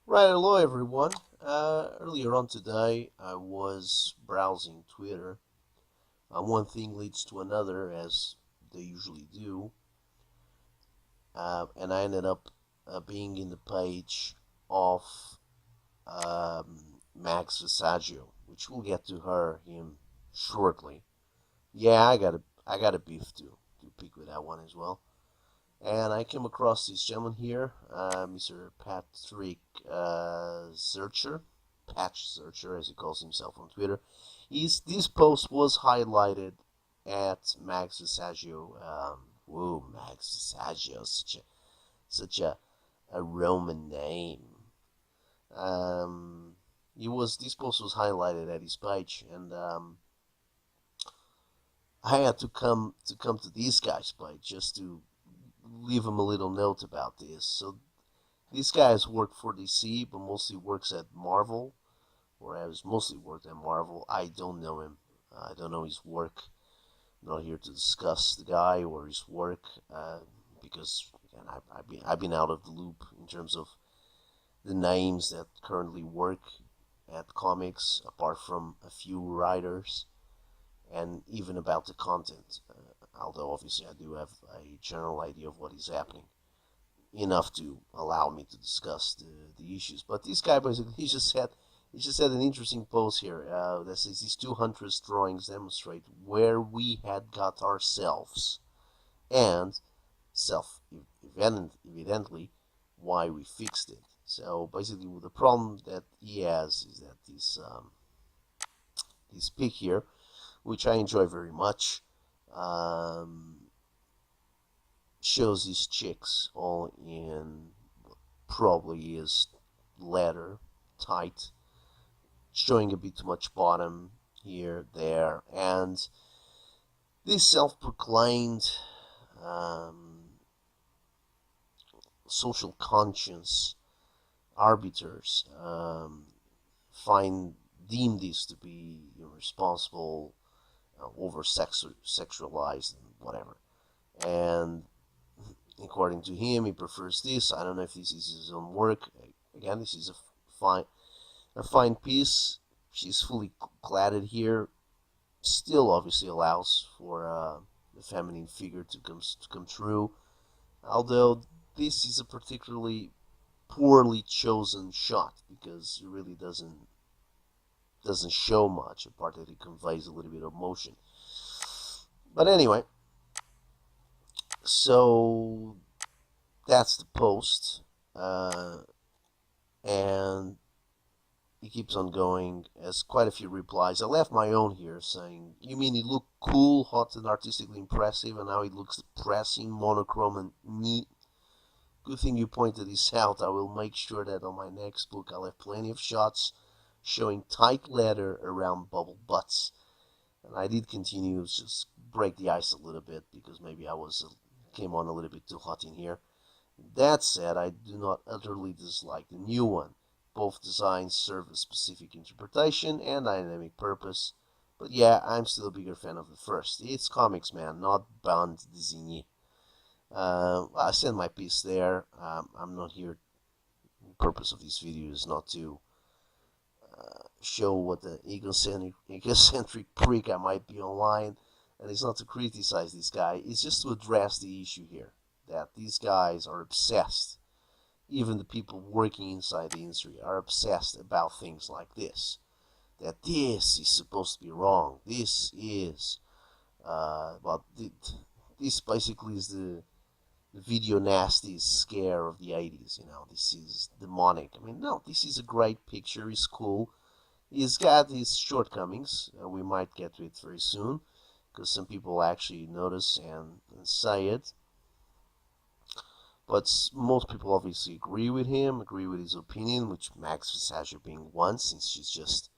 Right, hello everyone. Earlier on today, I was browsing Twitter. One thing leads to another, as they usually do, and I ended up being in the page of Max Visaggio, which we'll get to him shortly. Yeah, I got a beef to pick with that one as well. And I came across this gentleman here, Mr. Patrick Searcher, Patch Searcher, as he calls himself on Twitter. This post was highlighted at Max Visaggio. Whoa, Max Visaggio, such a Roman name. This post was highlighted at his page, and I had to come to this guy's page just to leave him a little note about this. So these guys work for DC, but mostly works at Marvel, or has mostly worked at Marvel. I don't know him. I don't know his work. I'm not here to discuss the guy or his work because again, I've been out of the loop in terms of the names that currently work at comics, apart from a few writers, and even about the content. Although obviously I do have a general idea of what is happening, enough to allow me to discuss the issues. But this guy basically he just had an interesting post here that says these 200 drawings demonstrate where we had got ourselves and evidently why we fixed it. So basically, the problem that he has is that this pic here, which I enjoy very much, um, shows these chicks all in probably is leather, tight, showing a bit too much bottom here, there, and these self-proclaimed um, social conscience arbiters find deem this to be irresponsible, over sexualized, and whatever. And according to him, he prefers this. I don't know if this is his own work. Again, this is a fine piece. She's fully cladded here. Still, obviously, allows for the feminine figure to come through. Although this is a particularly poorly chosen shot because it really doesn't show much, apart that it conveys a little bit of motion. But anyway, so that's the post, and he keeps on going, as quite a few replies. I left my own here saying, "You mean he looked cool, hot, and artistically impressive, and now he looks depressing, monochrome, and neat? Good thing you pointed this out. I will make sure that on my next book I'll have plenty of shots showing tight leather around bubble butts." And I did continue, just break the ice a little bit, because maybe came on a little bit too hot in here. That said, I do not utterly dislike the new one. Both designs serve a specific interpretation and dynamic purpose. But yeah, I'm still a bigger fan of the first. It's comics, man, not bande dessinée. I send my piece there. I'm not here. The purpose of this video is not to show what the egocentric prick I might be online, and it's not to criticize this guy. It's just to address the issue here, that these guys are obsessed. Even the people working inside the industry are obsessed about things like this. That this is supposed to be wrong. This is, well, this basically is the video nasty scare of the 80s. This is demonic. I mean, no, this is a great picture. It's cool. He's got his shortcomings. We might get to it very soon, because some people actually notice and say it. But most people obviously agree with him, agree with his opinion, which Max Visaggio being one, since she's just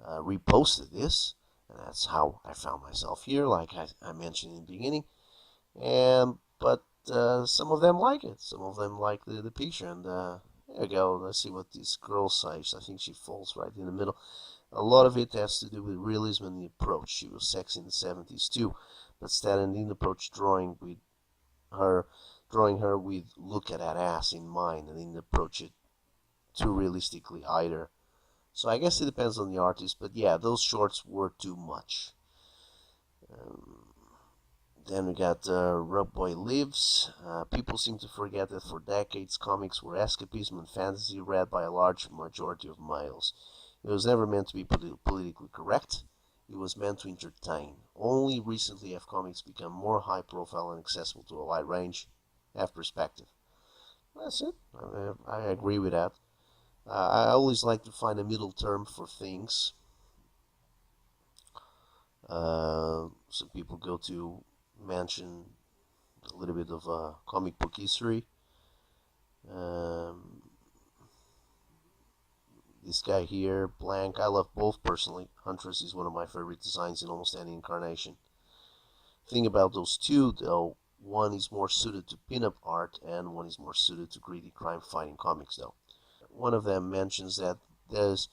reposted this. And that's how I found myself here, like I mentioned in the beginning. But some of them like it. Some of them like the picture. And there you go. Let's see what this girl says. I think she falls right in the middle. A lot of it has to do with realism and the approach. She was sexy in the 70s too, but Stalin didn't approach her with look at that ass in mind, and didn't approach it too realistically either. So I guess it depends on the artist, but yeah, those shorts were too much. Um, then we got Rub Boy Lives. People seem to forget that for decades comics were escapism and fantasy read by a large majority of males. It was never meant to be politically correct. It was meant to entertain. Only recently have comics become more high profile and accessible to a wide range. Have perspective. That's it. I agree with that. I always like to find a middle term for things. Some people go to mention a little bit of comic book history. Um, this guy here, Blank, I love both personally. Huntress is one of my favorite designs in almost any incarnation. Thing about those two, though, one is more suited to pinup art and one is more suited to gritty crime-fighting comics, though. One of them mentions that there's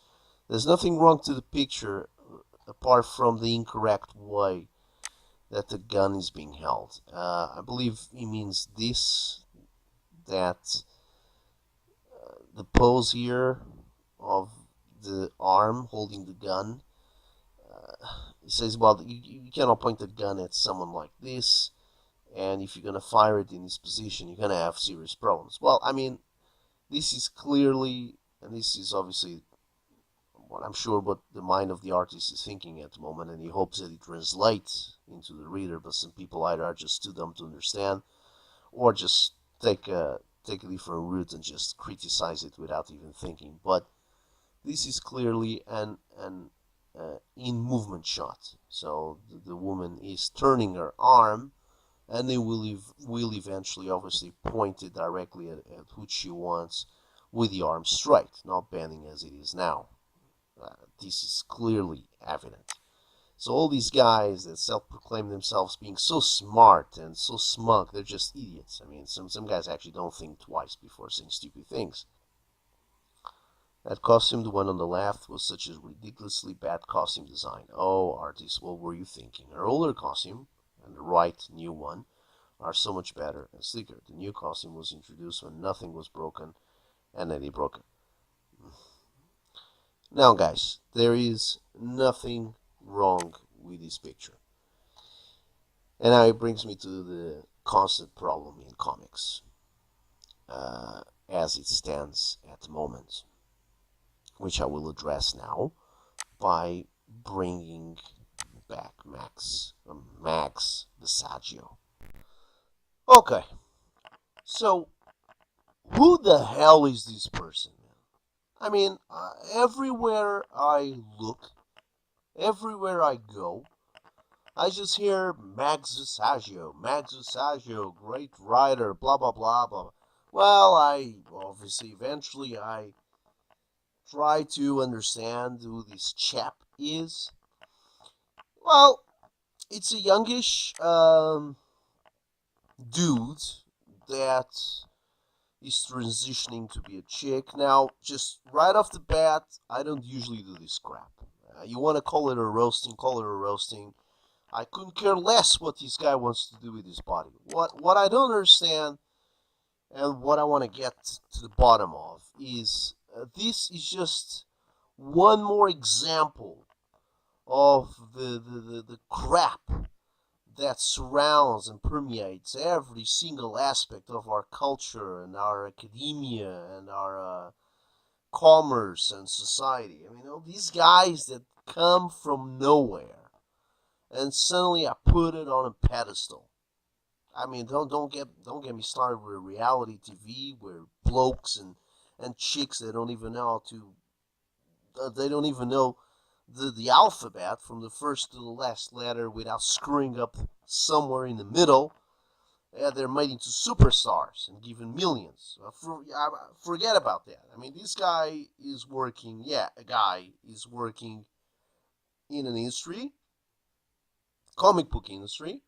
nothing wrong to the picture apart from the incorrect way that the gun is being held. I believe he means this, that the pose here of the arm holding the gun, he says, well, you cannot point the gun at someone like this, and if you're going to fire it in this position, you're going to have serious problems. Well, I mean, this is clearly, and this is obviously what I'm sure what the mind of the artist is thinking at the moment, and he hopes that it translates into the reader, but some people either are just too dumb to understand, or just take a different route and just criticize it without even thinking. But this is clearly an in movement shot. So the woman is turning her arm, and they will eventually obviously point it directly at who she wants, with the arm straight, not bending as it is now. This is clearly evident. So all these guys that self-proclaim themselves being so smart and so smug, they're just idiots. I mean, some guys actually don't think twice before saying stupid things. That costume, the one on the left, was such a ridiculously bad costume design. Oh, artist, what were you thinking? Her older costume and the right new one are so much better and sleeker. The new costume was introduced when nothing was broken, and then they broke it. Now, guys, there is nothing wrong with this picture. And now it brings me to the constant problem in comics as it stands at the moment, which I will address now by bringing back Max Visaggio. Okay, so who the hell is this person? I mean, everywhere I look, everywhere I go, I just hear Max Visaggio, great writer, blah, blah, blah, blah. Well, eventually I try to understand who this chap is. Well, it's a youngish dude that is transitioning to be a chick. Now, just right off the bat, I don't usually do this crap. You want to call it a roasting, call it a roasting. I couldn't care less what this guy wants to do with his body. What I don't understand and what I want to get to the bottom of is this is just one more example of the crap that surrounds and permeates every single aspect of our culture and our academia and our commerce and society. I mean, these guys that come from nowhere and suddenly I put it on a pedestal. I mean, don't get me started with reality TV where blokes and chicks they don't even know how to they don't even know the alphabet from the first to the last letter without screwing up somewhere in the middle. They're made into superstars and given millions. Forget about that. I mean, this guy is working. Yeah, a guy is working in an industry, comic book industry.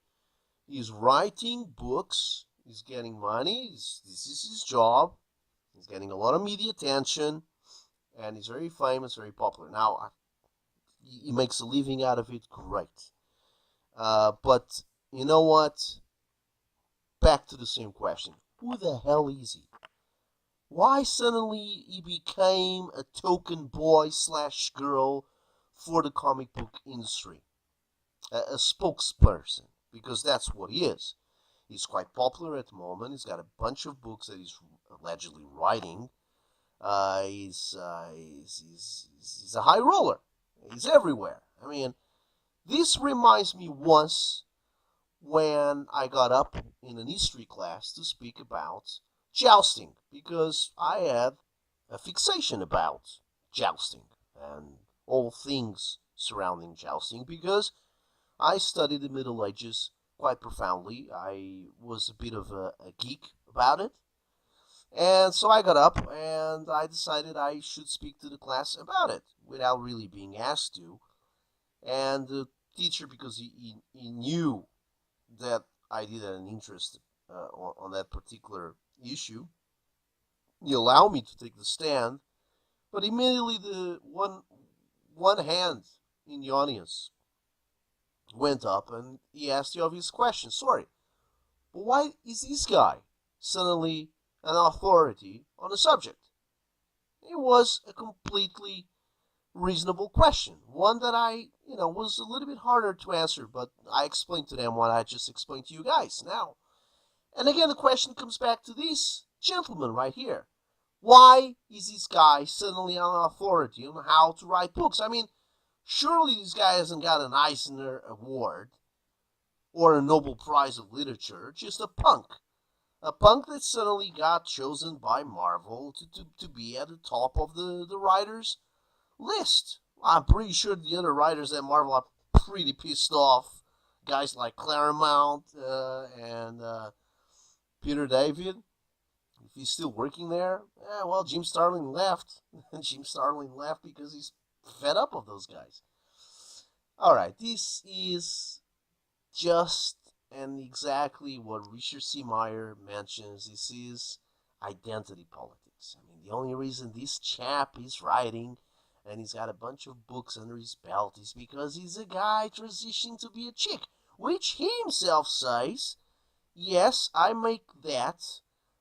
He's writing books. He's getting money. This is his job. He's getting a lot of media attention, and he's very famous, very popular. Now, he makes a living out of it. Great. But you know what? Back to the same question. Who the hell is he? why suddenly he became a token boy slash girl for the comic book industry, a spokesperson, because that's what he is. He's quite popular at the moment. He's got a bunch of books that he's allegedly writing. He's a high roller. He's everywhere. I mean, this reminds me once when I got up in an history class to speak about jousting, because I have a fixation about jousting and all things surrounding jousting, because I studied the Middle Ages quite profoundly. I was a bit of a geek about it. And so I got up and I decided I should speak to the class about it without really being asked to. And the teacher, because he knew that I did have an interest on that particular issue, he allowed me to take the stand. But immediately the one hand in the audience went up and he asked the obvious question. Sorry, but why is this guy suddenly an authority on the subject? It was a completely reasonable question, one that was a little bit harder to answer, but I explained to them what I just explained to you guys now. And again, the question comes back to this gentleman right here. Why is this guy suddenly an authority on how to write books? I mean, surely this guy hasn't got an Eisner Award or a Nobel Prize of Literature, just a punk. A punk that suddenly got chosen by Marvel to be at the top of the writers' list. I'm pretty sure the other writers at Marvel are pretty pissed off. Guys like Claremont and Peter David, if he's still working there. Yeah, well, Jim Starlin left. Jim Starlin left because he's fed up of those guys. All right, this is just and exactly what Richard C. Meyer mentions. This is identity politics. I mean, the only reason this chap is writing and he's got a bunch of books under his belt is because he's a guy transitioning to be a chick, which he himself says, yes, I make that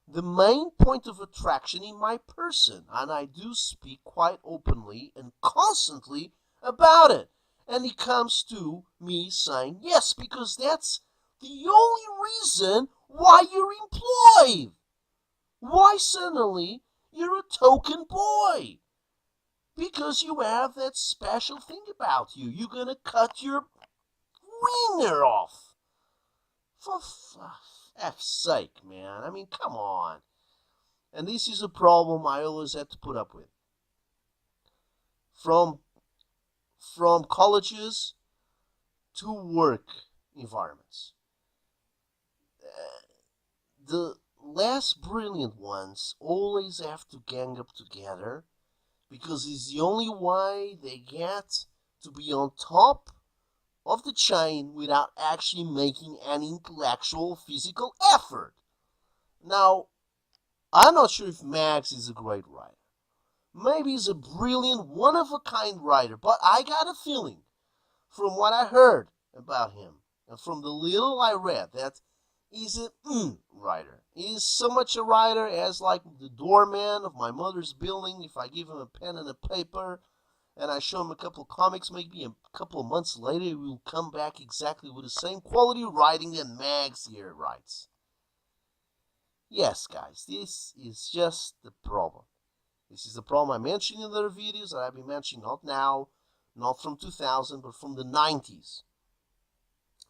the main point of attraction in my person, and I do speak quite openly and constantly about it. And he comes to me saying, yes, because that's the only reason why you're employed. Why suddenly you're a token boy? Because you have that special thing about you. You're gonna cut your wiener off. For F's sake, man. I mean, come on. And this is a problem I always had to put up with. From colleges to work environments. The less brilliant ones always have to gang up together because it's the only way they get to be on top of the chain without actually making an intellectual physical effort. Now, I'm not sure if Max is a great writer. Maybe he's a brilliant, one-of-a-kind writer, but I got a feeling from what I heard about him and from the little I read that he's a writer. He's so much a writer as like the doorman of my mother's building. If I give him a pen and a paper and I show him a couple of comics, maybe a couple of months later he will come back exactly with the same quality of writing that Mags here writes. Yes, guys, this is just the problem. This is the problem I mentioned in other videos that I've been mentioning, not now, not from 2000, but from the 90s.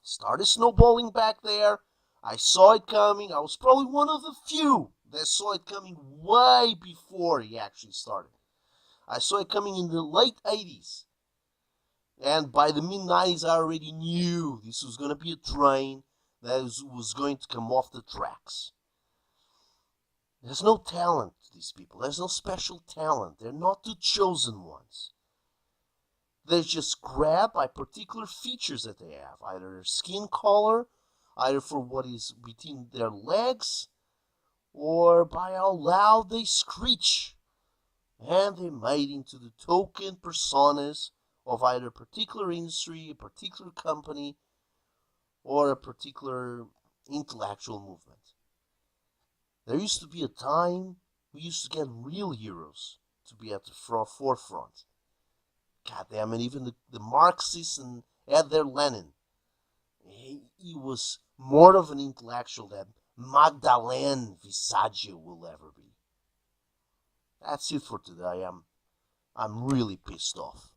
Started snowballing back there. I saw it coming. I was probably one of the few that saw it coming way before he actually started. I saw it coming in the late 80s. And by the mid-90s, I already knew this was going to be a train that was going to come off the tracks. There's no talent to these people. There's no special talent. They're not the chosen ones. They're just grabbed by particular features that they have, either their skin color, either for what is between their legs, or by how loud they screech. And they're made into the token personas of either a particular industry, a particular company, or a particular intellectual movement. There used to be a time We used to get real heroes to be at the forefront. God damn it, even the Marxists and their Lenin. He was more of an intellectual than Magdalene Visaggio will ever be. That's it for today. I'm really pissed off.